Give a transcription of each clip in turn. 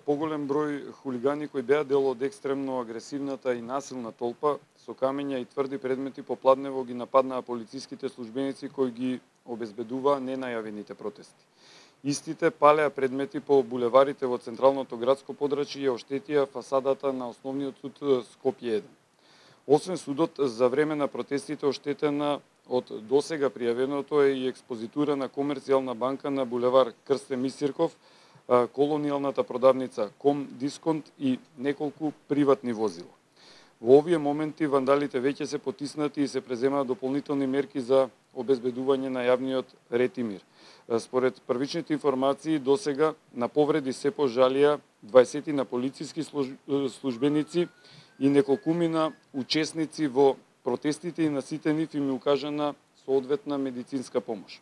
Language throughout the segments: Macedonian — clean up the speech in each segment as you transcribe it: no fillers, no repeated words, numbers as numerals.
Поголем број хулигани кои беа дел од екстремно агресивната и насилна толпа со камења и тврди предмети попладнево ги нападнаа полициските службеници кои ги обезбедуваа ненајавените протести. Истите палеа предмети по булеварите во централното градско подрачје и оштетија фасадата на основниот суд Скопје 1. Освен судот, за време на протестите оштетена од досега пријавеното е и експозитура на комерцијална банка на булевар Крстен Мисирков, колонијалната продавница Ком Дисконт и неколку приватни возила. Во овие моменти вандалите веќе се потиснати и се преземаат дополнителни мерки за обезбедување на јавниот ред и мир. Според првичните информации, досега на повреди се пожалија 20 на полициски службеници и неколкумина учесници во протестите и на сите нив им укажана соодветна медицинска помош.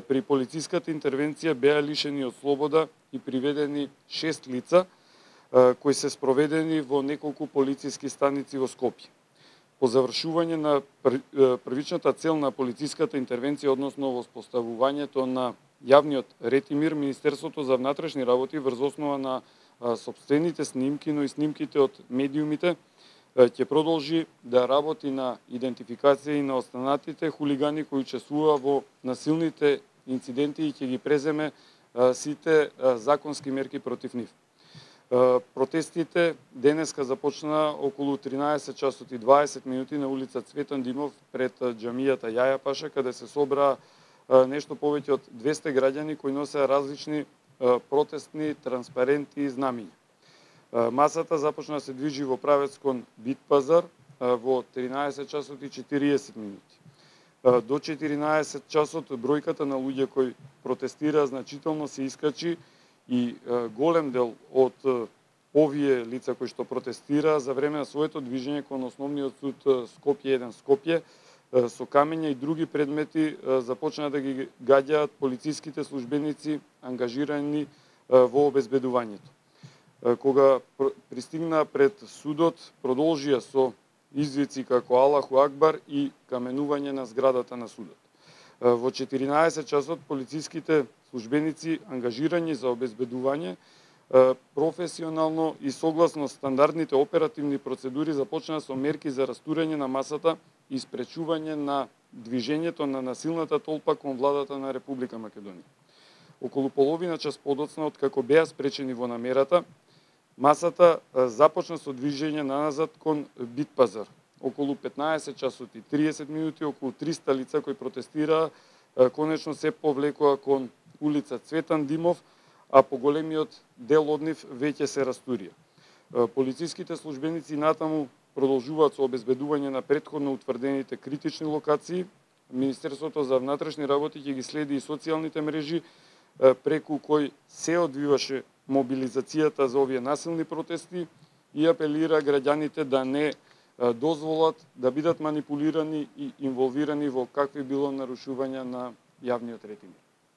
При полициската интервенција беа лишени од слобода и приведени 6 лица, кои се спроведени во неколку полициски станици во Скопје. По завршување на првичната цел на полициската интервенција, односно воспоставувањето на јавниот ред и мир, Министерството за внатрешни работи врз основа на сопствените снимки, но и снимките од медиумите, ќе продолжи да работи на идентификација и на останатите хулигани кои учествуваа во насилните инциденти и ќе ги преземе сите законски мерки против нив. Протестите денеска започнаа околу 13 часот и 20 минути на улица Цветан Димов пред џамијата Јаја Паша, каде се собраа нешто повеќе од 200 граѓани кои носеа различни протестни транспаренти и знамиња. Масата започна да се движи во правец кон Битпазар во 13 часот и 40 минути. До 14 часот бројката на луѓе кои протестираа значително се искачи и голем дел од овие лица кои што протестираа за време на своето движење кон основниот суд Скопје 1 Скопје со камења и други предмети започнаа да ги гаѓаат полициските службеници ангажирани во обезбедувањето. Кога пристигнаа пред судот, продолжија со извици како Аллаху Акбар и каменување на зградата на судот. Во 14 часот полициските службеници ангажирани за обезбедување професионално и согласно стандардните оперативни процедури започнаа со мерки за растурање на масата и спречување на движењето на насилната толпа кон владата на Република Македонија. Околу половина час подоцна од како беа спречени во намерата, масата започна со движење наназад кон Битпазар. Околу 15 часот и 30 минути, околу 300 лица кои протестираа, конечно се повлекоа кон улица Цветан Димов, а поголемиот дел од нив веќе се растурија. Полициските службеници натаму продолжуваат со обезбедување на претходно утврдените критични локации. Министерството за внатрешни работи ќе ги следи и социјалните мрежи, преку кои се одвиваше мобилизацијата за овие насилни протести и апелира граѓаните да не дозволат да бидат манипулирани и инволвирани во какви било нарушувања на јавниот ред и мир.